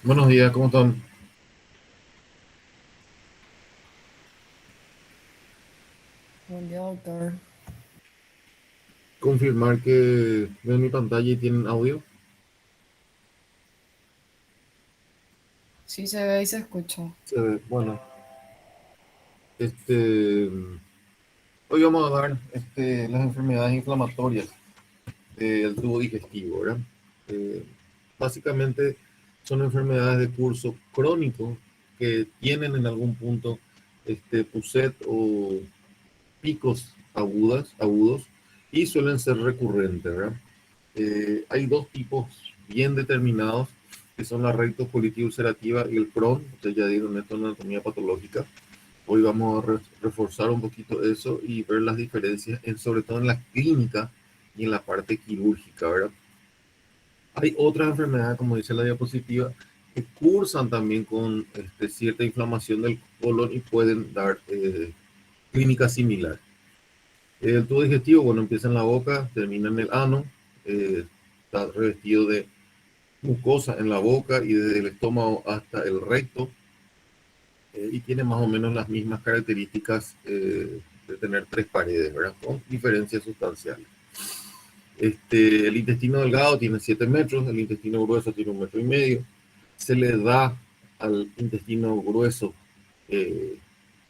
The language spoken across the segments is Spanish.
Buenos días, ¿cómo están? Buen día, doctor. Confirmar que ven mi pantalla y tienen audio. Sí se ve y se escucha. Bueno, este, hoy vamos a dar las enfermedades inflamatorias del tubo digestivo, ¿verdad? Eh, Básicamente son enfermedades de curso crónico que tienen en algún punto PUSET o picos agudos y suelen ser recurrentes, ¿verdad? Hay dos tipos bien determinados, que son la rectocolitis ulcerativa y el Crohn. Ustedes ya dieron esto en anatomía patológica. Hoy vamos a reforzar un poquito eso y ver las diferencias, sobre todo en la clínica y en la parte quirúrgica, ¿verdad? Hay otras enfermedades, como dice la diapositiva, que cursan también con cierta inflamación del colon y pueden dar clínica similar. El tubo digestivo, bueno, empieza en la boca, termina en el ano, está revestido de mucosa en la boca y desde el estómago hasta el recto, y tiene más o menos las mismas características de tener tres paredes, ¿verdad? Con diferencias sustanciales. El intestino delgado tiene 7 metros, el intestino grueso tiene 1,5 metros. Se le da al intestino grueso, eh,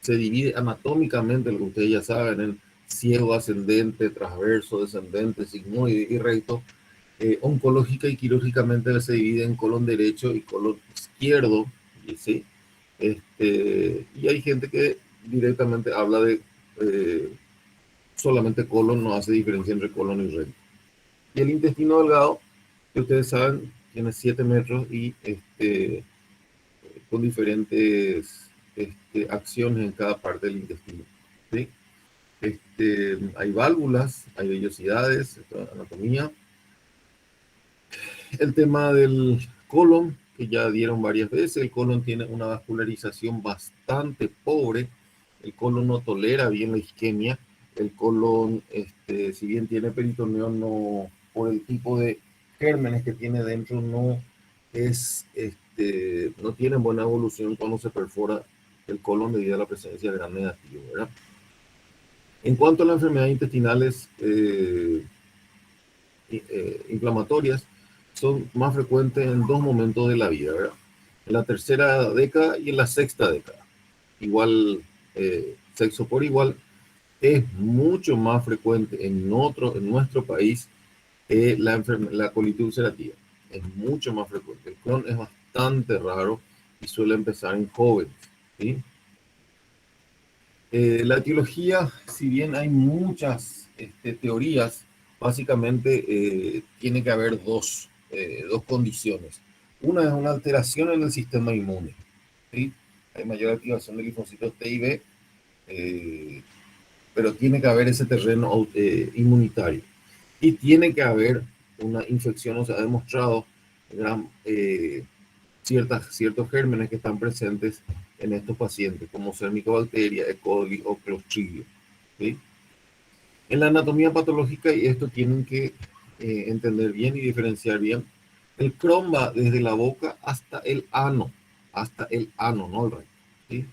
se divide anatómicamente, lo que ustedes ya saben, en ciego, ascendente, transverso, descendente, sigmoide y recto. Oncológica y quirúrgicamente se divide en colon derecho y colon izquierdo, ¿sí? Y hay gente que directamente habla de solamente colon, no hace diferencia entre colon y recto. Y el intestino delgado, que ustedes saben, tiene 7 metros y con diferentes acciones en cada parte del intestino, ¿sí? Hay válvulas, hay vellosidades, anatomía. El tema del colon, que ya dieron varias veces, el colon tiene una vascularización bastante pobre, el colon no tolera bien la isquemia, el colon, si bien tiene peritoneo, no, por el tipo de gérmenes que tiene dentro, no es, no tiene buena evolución cuando se perfora el colon debido a la presencia de gran negativo, ¿verdad? En cuanto a las enfermedades intestinales, inflamatorias son más frecuentes en dos momentos de la vida, ¿verdad? En la tercera década y en la sexta década. Igual, sexo por igual, es mucho más frecuente en nuestro país la colitis ulcerativa. Es mucho más frecuente. El Crohn es bastante raro y suele empezar en jóvenes, ¿sí? La etiología, si bien hay muchas teorías, básicamente tiene que haber dos condiciones. Una es una alteración en el sistema inmune, ¿sí? Hay mayor activación de linfocitos T y B, eh, pero tiene que haber ese terreno inmunitario. Y tiene que haber una infección, o sea, ha demostrado gran, ciertos gérmenes que están presentes en estos pacientes, como ser micobacteria, E. coli o Clostridium, ¿sí? En la anatomía patológica, y esto tienen que entender bien y diferenciar bien, el Crohn va desde la boca hasta el ano, no el recto, ¿sí?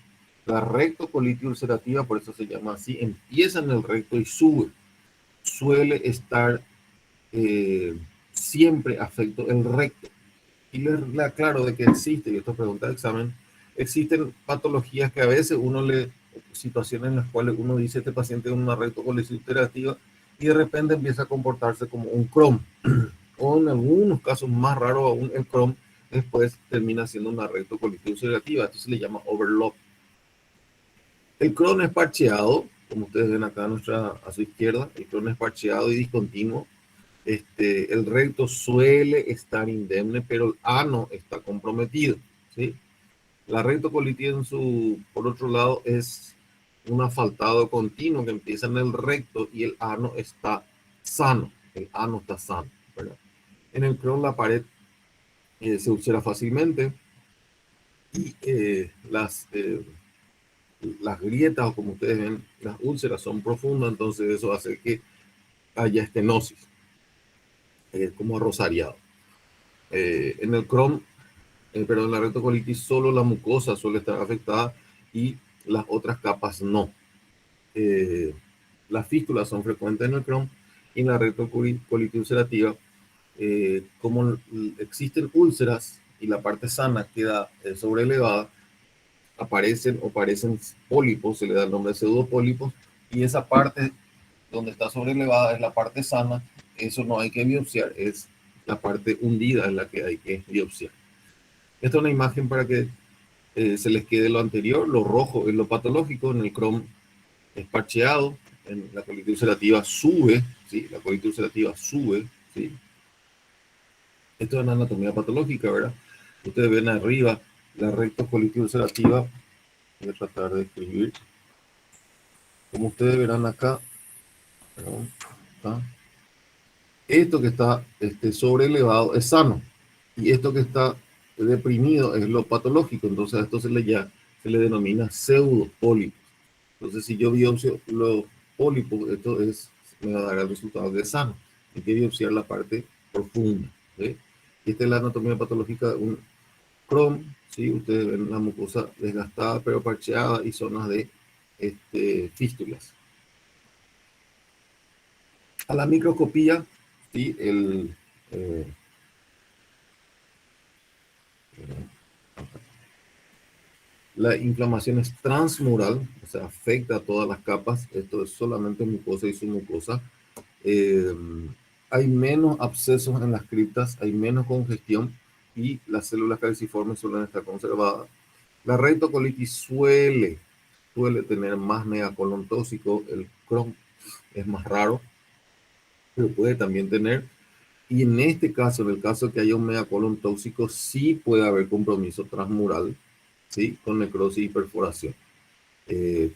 La rectocolitis ulcerativa, por eso se llama así, empieza en el recto y sube. Suele estar siempre afecto el recto. Y les aclaro de que existe, y esto pregunta de examen, existen patologías que a veces situaciones en las cuales uno dice este paciente es una rectocolitis ulcerativa y de repente empieza a comportarse como un Crohn, o en algunos casos más raros aún el Crohn después termina siendo una rectocolitis ulcerativa, esto se le llama overlap. El Crohn es parcheado, como ustedes ven acá a su izquierda, el Crohn es parcheado y discontinuo. El recto suele estar indemne, pero el ano está comprometido, ¿sí? La rectocolitis, por otro lado, es un asfaltado continuo que empieza en el recto y el ano está sano. El ano está sano, ¿verdad? En el Crohn la pared se ulcera fácilmente y las grietas, o como ustedes ven, las úlceras son profundas, entonces eso hace que haya estenosis, como rosariado. En el Crohn pero en la rectocolitis solo la mucosa suele estar afectada y las otras capas no. Eh, las fístulas son frecuentes en el Crohn y en la rectocolitis ulcerativa, como existen úlceras y la parte sana queda sobrelevada, aparecen o parecen pólipos, se le da el nombre de pseudopólipos, y esa parte donde está sobrelevada es la parte sana, eso no hay que biopsiar, es la parte hundida en la que hay que biopsiar. Esta es una imagen para que se les quede lo anterior, lo rojo es lo patológico, en el Crohn es parcheado, en la colitis ulcerativa sube, ¿sí? La colitis ulcerativa sube, ¿sí? Esto es una anatomía patológica, ¿verdad? Ustedes ven arriba la rectocolitis ulcerativa, voy a tratar de escribir, como ustedes verán acá, perdón, ¿está? Esto que está sobrelevado es sano, y esto que está deprimido es lo patológico, entonces a esto se le denomina pseudopólipos. Entonces, si yo biopsio los pólipos, me va a dar el resultado de sano. Hay que biopsiar la parte profunda. ¿Sí? Esta es la anatomía patológica de un Crohn. ¿Sí? Ustedes ven la mucosa desgastada pero parcheada y zonas de fístulas. A la microscopía, ¿sí? Eh, la inflamación es transmural, o sea, afecta a todas las capas. Esto es solamente mucosa y submucosa. Eh, hay menos abscesos en las criptas, hay menos congestión y las células caliciformes suelen estar conservadas. La rectocolitis suele tener más megacolon tóxico, el Crohn es más raro, pero puede también tener. Y en este caso, en el caso que haya un megacolon tóxico, sí puede haber compromiso transmural, ¿sí? Con necrosis y perforación.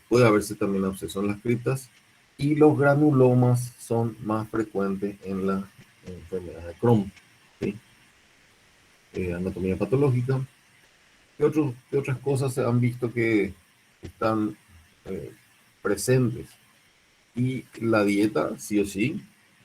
Puede haberse también absceso en las criptas y los granulomas son más frecuentes en la enfermedad de Crohn. ¿Sí? Anatomía patológica. ¿Qué otras cosas se han visto que están eh, presentes? Y la dieta, sí o sí.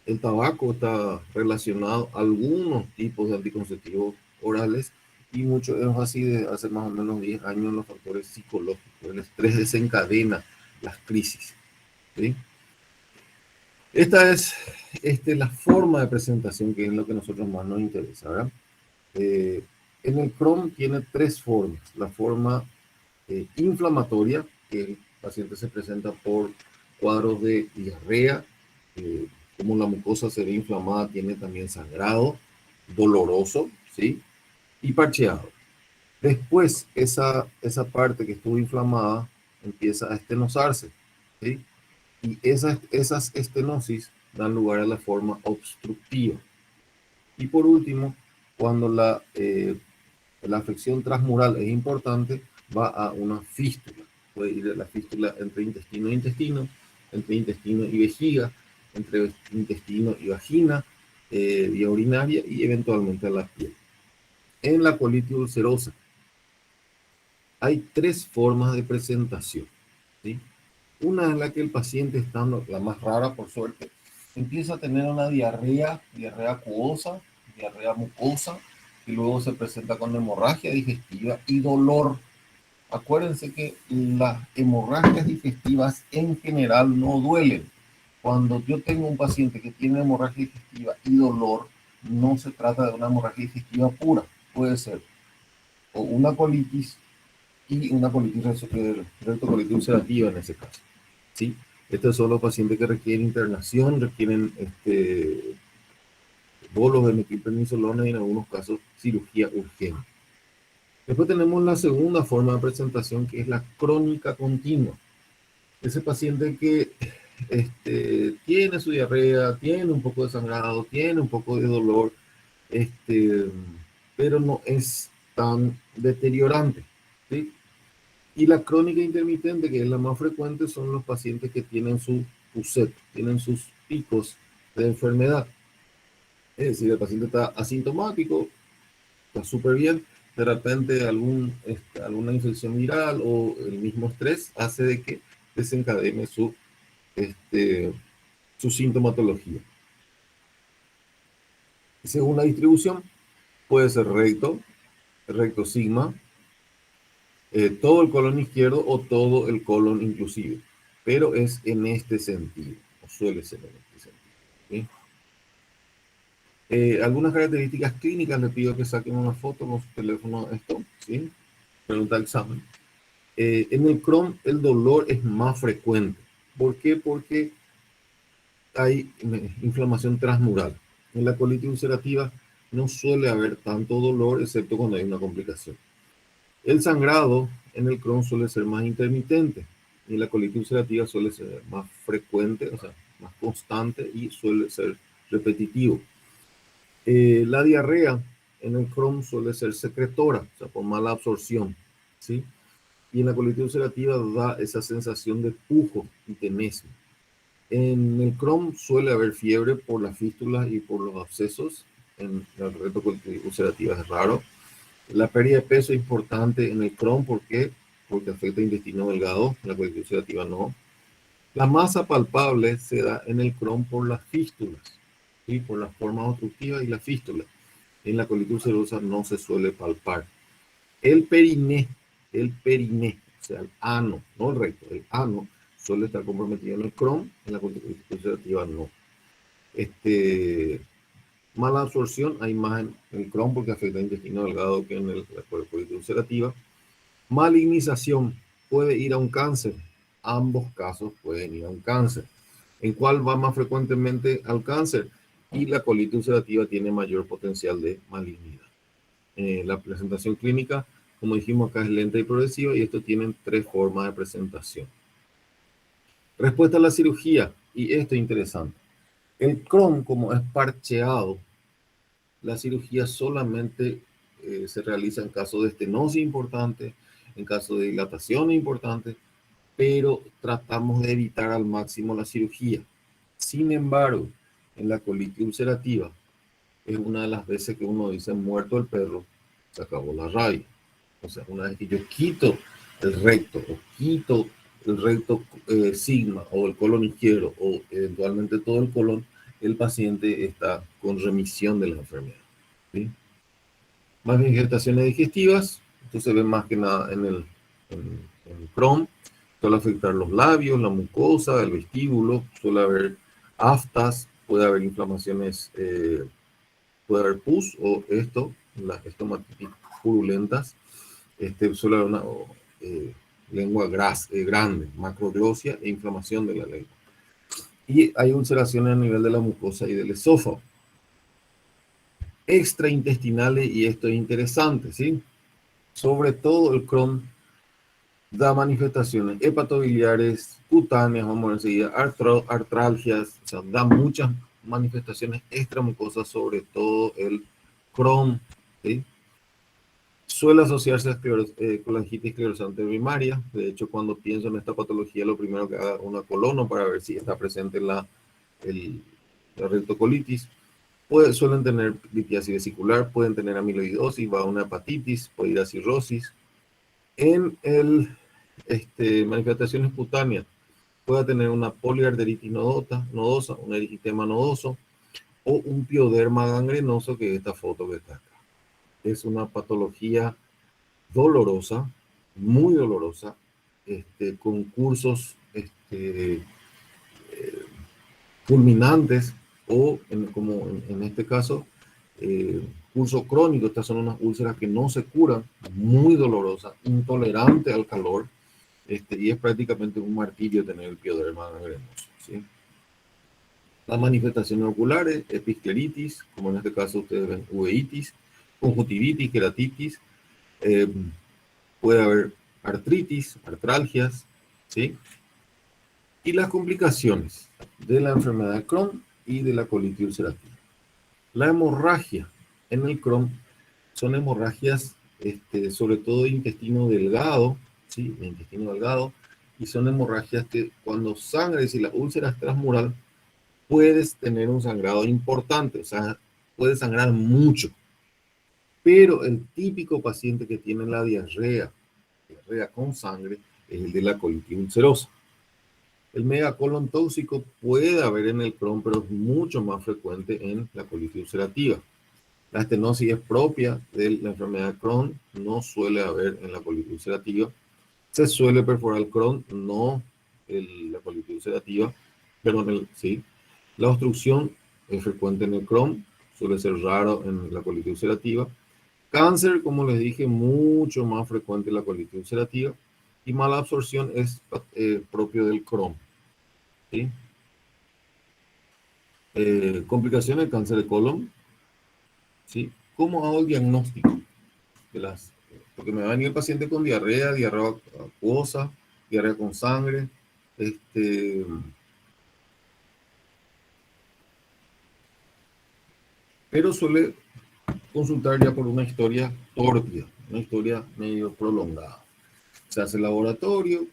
El tabaco está relacionado a algunos tipos de anticonceptivos orales y mucho es así de hace más o menos 10 años los factores psicológicos. El estrés desencadena las crisis. ¿Sí? Esta es la forma de presentación que es lo que a nosotros más nos interesa, ¿verdad? Eh, en el Crohn tiene tres formas. La forma inflamatoria, que el paciente se presenta por cuadros de diarrea, como la mucosa se ve inflamada, tiene también sangrado, doloroso, ¿sí? Y parcheado. Después, esa parte que estuvo inflamada empieza a estenosarse, ¿sí? Y esas estenosis dan lugar a la forma obstructiva. Y por último, cuando la afección transmural es importante, va a una fístula. Puede ir a la fístula entre intestino e intestino, entre intestino y vejiga, entre intestino y vagina, vía urinaria y eventualmente a la piel. En la colitis ulcerosa hay tres formas de presentación, ¿sí? Una en la que el paciente, estando la más rara por suerte, empieza a tener una diarrea acuosa, diarrea mucosa, y luego se presenta con hemorragia digestiva y dolor. Acuérdense que las hemorragias digestivas en general no duelen. Cuando yo tengo un paciente que tiene hemorragia digestiva y dolor, no se trata de una hemorragia digestiva pura. Puede ser o una colitis y una colitis rectocolitis ulcerativa en ese caso. ¿Sí? Estos son los pacientes que requieren internación, requieren bolos de metilprednisolona y en algunos casos cirugía urgente. Después tenemos la segunda forma de presentación, que es la crónica continua. Ese paciente que tiene su diarrea, tiene un poco de sangrado, tiene un poco de dolor, pero no es tan deteriorante. ¿Sí? Y la crónica intermitente, que es la más frecuente, son los pacientes que tienen su PUSET, tienen sus picos de enfermedad. Es decir, el paciente está asintomático, está súper bien, de repente alguna infección viral o el mismo estrés hace de que desencadene este, su sintomatología. Según la distribución, puede ser recto, recto sigma, todo el colon izquierdo o todo el colon inclusive, pero es en este sentido, o suele ser en este sentido. ¿Sí? Algunas características clínicas, les pido que saquen una foto con su teléfono, esto, ¿sí? Pregunta examen. En el Crohn el dolor es más frecuente. ¿Por qué? Porque hay inflamación transmural. En la colitis ulcerativa no suele haber tanto dolor, excepto cuando hay una complicación. El sangrado en el Crohn suele ser más intermitente y la colitis ulcerativa suele ser más frecuente, o sea, más constante y suele ser repetitivo. La diarrea en el Crohn suele ser secretora, o sea, por mala absorción, ¿sí? Y en la colitis ulcerativa da esa sensación de pujo y tenesmo. En el Crohn suele haber fiebre por las fístulas y por los abscesos. En la colitis ulcerativa es raro. La pérdida de peso es importante en el Crohn, ¿por qué? Porque afecta el intestino delgado, en la colitis ulcerativa no. La masa palpable se da en el Crohn por las fístulas, ¿sí? Por las formas obstructivas y las fístulas. En la colitis ulcerosa no se suele palpar. El periné, o sea, el ano, no el recto, el ano suele estar comprometido en el Crohn, en la colitis ulcerativa no. Mala absorción hay más en el Crohn porque afecta el intestino delgado que en la colitis ulcerativa. Malignización puede ir a un cáncer. Ambos casos pueden ir a un cáncer. ¿En cuál va más frecuentemente al cáncer? Y la colitis ulcerativa tiene mayor potencial de malignidad. La presentación clínica, como dijimos acá, es lenta y progresiva y esto tienen 3 formas de presentación. Respuesta a la cirugía, y esto es interesante. El Crohn, como es parcheado, la cirugía solamente se realiza en caso de estenosis importante, en caso de dilatación importante, pero tratamos de evitar al máximo la cirugía. Sin embargo, en la colitis ulcerativa, es una de las veces que uno dice muerto el perro, se acabó la rabia. O sea, una vez que yo quito el recto o quito el recto sigma o el colon izquierdo o eventualmente todo el colon, el paciente está con remisión de la enfermedad. ¿Sí? Más manifestaciones digestivas, esto se ve más que nada en el Crohn, suele afectar los labios, la mucosa, el vestíbulo, suele haber aftas, puede haber inflamaciones, puede haber pus o esto, las estomatitis purulentas, suele haber una lengua grande, macroglosia e inflamación de la lengua. Y hay ulceraciones a nivel de la mucosa y del esófago. Extraintestinales, y esto es interesante, ¿sí? Sobre todo el Crohn da manifestaciones hepatobiliares, cutáneas, vamos a ver enseguida, artralgias, o sea, da muchas manifestaciones extramucosas, sobre todo el Crohn, ¿sí? Suele asociarse a colangitis esclerosante primaria. De hecho, cuando pienso en esta patología, lo primero que haga una colono para ver si está presente la rectocolitis. Suelen tener litiasis vesicular, pueden tener amiloidosis, va a una hepatitis, puede ir a cirrosis. En manifestaciones cutáneas, puede tener una poliarteritis nodosa, un eritema nodoso o un pioderma gangrenoso, que es esta foto que está acá. Es una patología dolorosa, muy dolorosa, con cursos fulminantes o, como en este caso, curso crónico. Estas son unas úlceras que no se curan, muy dolorosas, intolerante al calor, y es prácticamente un martirio tener el pioderma gangrenoso, ¿sí? Las manifestaciones oculares, episcleritis, como en este caso ustedes ven, uveitis, conjuntivitis, queratitis, puede haber artritis, artralgias, ¿sí? Y las complicaciones de la enfermedad de Crohn y de la colitis ulcerativa. La hemorragia en el Crohn son hemorragias, sobre todo de intestino delgado, ¿sí? De intestino delgado, y son hemorragias que cuando sangre, si la úlcera es transmural, puedes tener un sangrado importante, o sea, puedes sangrar mucho. Pero el típico paciente que tiene la diarrea con sangre, es el de la colitis ulcerosa. El megacolon tóxico puede haber en el Crohn, pero es mucho más frecuente en la colitis ulcerativa. La estenosis es propia de la enfermedad de Crohn, no suele haber en la colitis ulcerativa. Se suele perforar el Crohn, no la colitis ulcerativa, perdón, sí. La obstrucción es frecuente en el Crohn, suele ser raro en la colitis ulcerativa. Cáncer, como les dije, mucho más frecuente en la colitis ulcerativa. Y mala absorción es propio del Crohn. ¿Sí? Complicaciones del cáncer de colon. ¿Sí? ¿Cómo hago el diagnóstico? Porque me va a venir el paciente con diarrea, diarrea acuosa, diarrea con sangre, pero suele consultar ya por una historia tórpida, una historia medio prolongada. Se hace el laboratorio,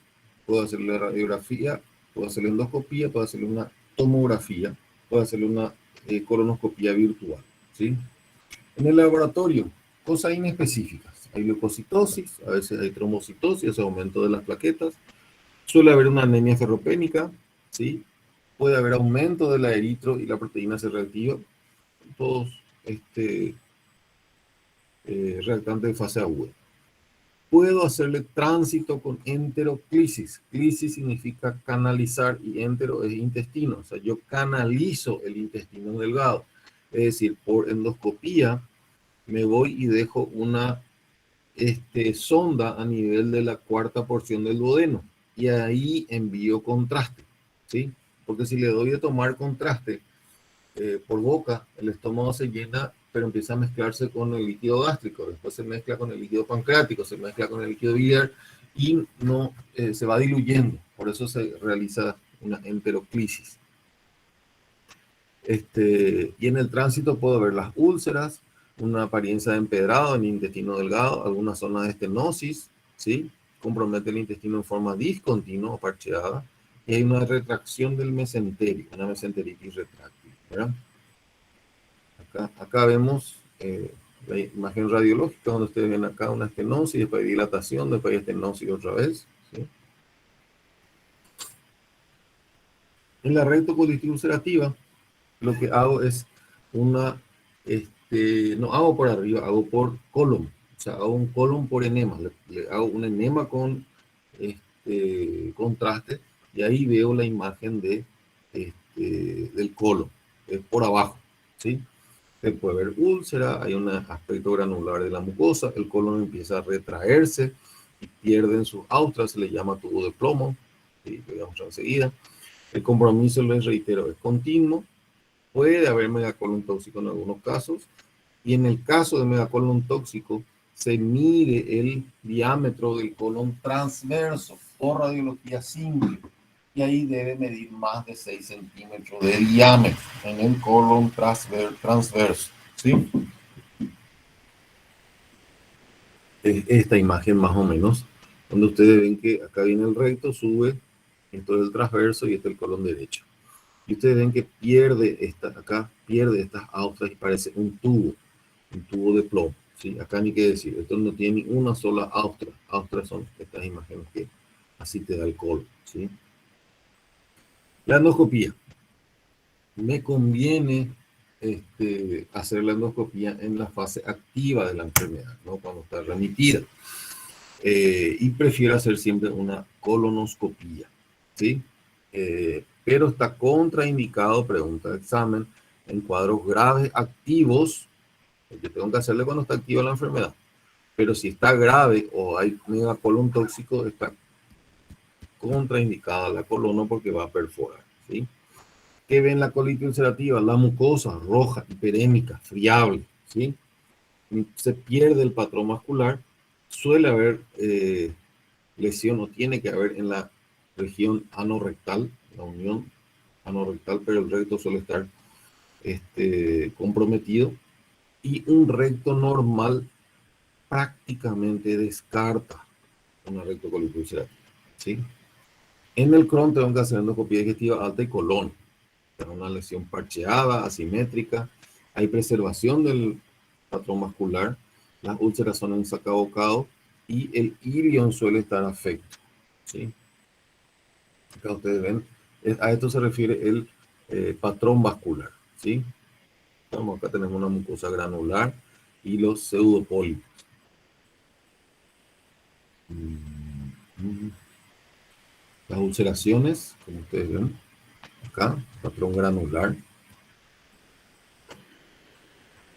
puedo hacerle la radiografía, puedo hacerle endoscopía, puedo hacerle una tomografía, puedo hacerle una colonoscopía virtual, ¿sí? En el laboratorio, cosas inespecíficas. Hay leucocitosis, a veces hay trombocitosis, ese aumento de las plaquetas. Suele haber una anemia ferropénica, ¿sí? Puede haber aumento de la eritro y la proteína C reactiva, todos reactantes de fase aguda. Puedo hacerle tránsito con enteroclisis. Clisis significa canalizar y entero es intestino. O sea, yo canalizo el intestino delgado. Es decir, por endoscopía me voy y dejo una sonda a nivel de la cuarta porción del duodeno y ahí envío contraste, ¿sí? Porque si le doy de tomar contraste por boca, el estómago se llena, pero empieza a mezclarse con el líquido gástrico, después se mezcla con el líquido pancreático, se mezcla con el líquido biliar y no se va diluyendo, por eso se realiza una enteroclisis. Y en el tránsito puedo ver las úlceras, una apariencia de empedrado en el intestino delgado, alguna zona de estenosis, ¿sí? Compromete el intestino en forma discontinua o parcheada, y hay una retracción del mesenterio, una mesenteritis retráctil, ¿verdad? Acá vemos la imagen radiológica, donde ustedes ven acá una estenosis, después hay dilatación, después hay estenosis otra vez, ¿sí? En la rectocolitis ulcerativa, lo que hago es no hago por arriba, hago por colon. O sea, hago un colon por enema. Le hago un enema con contraste y ahí veo la imagen del colon, por abajo, ¿sí? Se puede ver úlcera, hay un aspecto granular de la mucosa, el colon empieza a retraerse y pierden sus austras, se le llama tubo de plomo, y lo vamos a enseguida. El compromiso, les reitero, es continuo. Puede haber megacolon tóxico en algunos casos, y en el caso de megacolon tóxico, se mide el diámetro del colon transverso por radiología simple, y ahí debe medir más de 6 centímetros de diámetro en el colon transverso, ¿sí? Esta imagen más o menos, donde ustedes ven que acá viene el recto, sube, esto es el transverso y este es el colon derecho. Y ustedes ven que pierde estas austras y parece un tubo de plomo, ¿sí? Acá ni qué decir, esto no tiene ni una sola austra. Austras son estas imágenes que así te da el colon, ¿sí? La endoscopía. Me conviene hacer la endoscopía en la fase activa de la enfermedad, ¿no? Cuando está remitida. Y prefiero hacer siempre una colonoscopía, ¿sí? Pero está contraindicado, pregunta de examen, en cuadros graves activos, yo tengo que hacerle cuando está activa la enfermedad, pero si está grave o hay megacolon tóxico, está contraindicada la colona porque va a perforar, ¿sí? ¿Qué ven la colitis ulcerativa? La mucosa roja, hiperémica, friable, ¿sí? Se pierde el patrón vascular, suele haber lesión o tiene que haber en la región anorrectal, la unión anorrectal, pero el recto suele estar comprometido, y un recto normal prácticamente descarta una rectocolitis ulcerativa, ¿sí? En el Crohn tengo que hacer endoscopia digestiva alta y colon, una lesión parcheada, asimétrica, hay preservación del patrón vascular, las úlceras son en sacabocado y el ilion suele estar afecto, ¿sí? Acá ustedes ven, a esto se refiere el patrón vascular, ¿sí? Vamos, acá tenemos una mucosa granular y los pseudopólipos. Las ulceraciones, como ustedes ven, acá, patrón granular,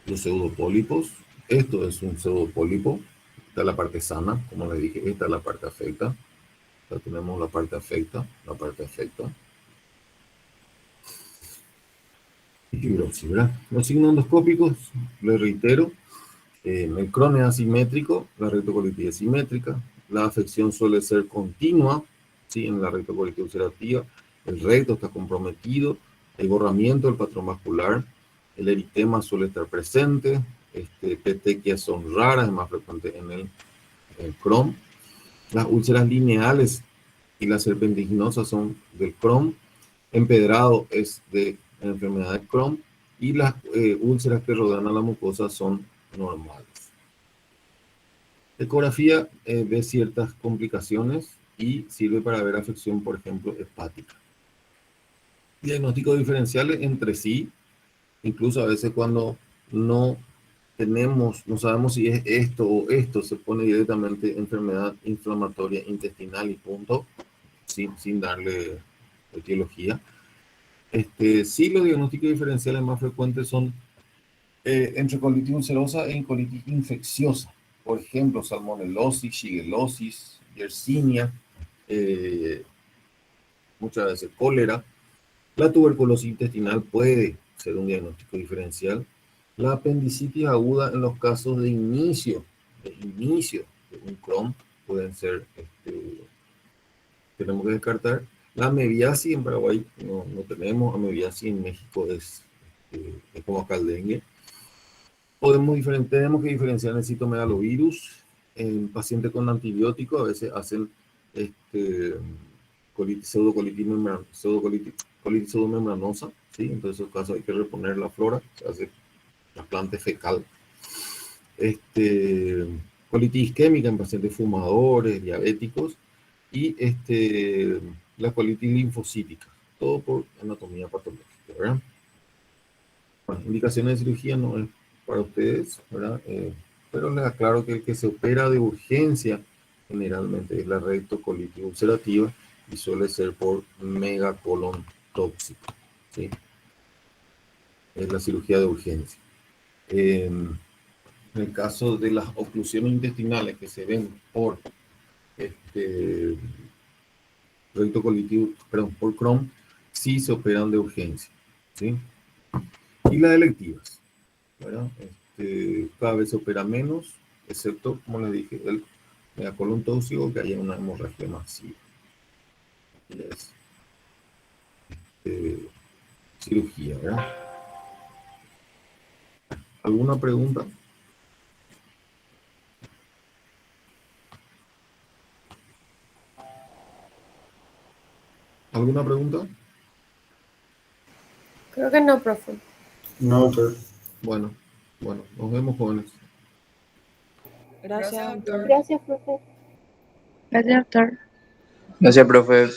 los pseudopólipos. Esto es un pseudopólipo. Esta es la parte sana, como les dije, esta es la parte afecta. Acá tenemos la parte afecta, la parte afecta. Y fibrosis, ¿verdad? Los signos endoscópicos, les reitero, el Crohn es asimétrico, la rectocolitis es simétrica, la afección suele ser continua, ¿sí? En la rectocolitis ulcerativa, el recto está comprometido, hay borramiento del patrón vascular, el eritema suele estar presente, petequias son raras, es más frecuente en el Crohn. Las úlceras lineales y las serpentiginosas son del Crohn, empedrado es de la enfermedad de Crohn, y las úlceras que rodean a la mucosa son normales. Ecografía ve ciertas complicaciones y sirve para ver afección, por ejemplo, hepática. Diagnósticos diferenciales entre sí, incluso a veces cuando no sabemos si es esto o esto, se pone directamente enfermedad inflamatoria intestinal y punto, sin darle etiología. Sí, los diagnósticos diferenciales más frecuentes son entre colitis ulcerosa e colitis infecciosa. Por ejemplo, salmonelosis, shigellosis, yersinia, muchas veces cólera. La tuberculosis intestinal puede ser un diagnóstico diferencial. La apendicitis aguda en los casos de inicio de un Crohn pueden ser, tenemos que descartar. La amebiasis en Paraguay no tenemos, amebiasis en México es como acá el dengue. Tenemos que diferenciar el citomegalovirus en pacientes con antibióticos. A veces hacen colitis pseudomembranosa, ¿sí? Entonces, en esos casos hay que reponer la flora, se hace trasplante fecal. Colitis isquémica en pacientes fumadores, diabéticos, y la colitis linfocítica, todo por anatomía patológica, ¿verdad? Bueno, indicaciones de cirugía no es para ustedes, ¿verdad? Pero les aclaro que el que se opera de urgencia generalmente es la rectocolitis ulcerativa y suele ser por megacolon tóxico, ¿sí? Es la cirugía de urgencia. En el caso de las oclusiones intestinales que se ven por por Crohn, sí se operan de urgencia, ¿sí? Y las electivas, ¿verdad? Cada vez se opera menos, excepto, como les dije, el megacolon tóxico, que haya una hemorragia masiva. Y es cirugía, ¿verdad? ¿Alguna pregunta? ¿Alguna pregunta? Creo que no, profe. No, pero bueno, nos vemos, jóvenes. Gracias, doctor. Gracias, profe. Gracias, doctor. Gracias, profe.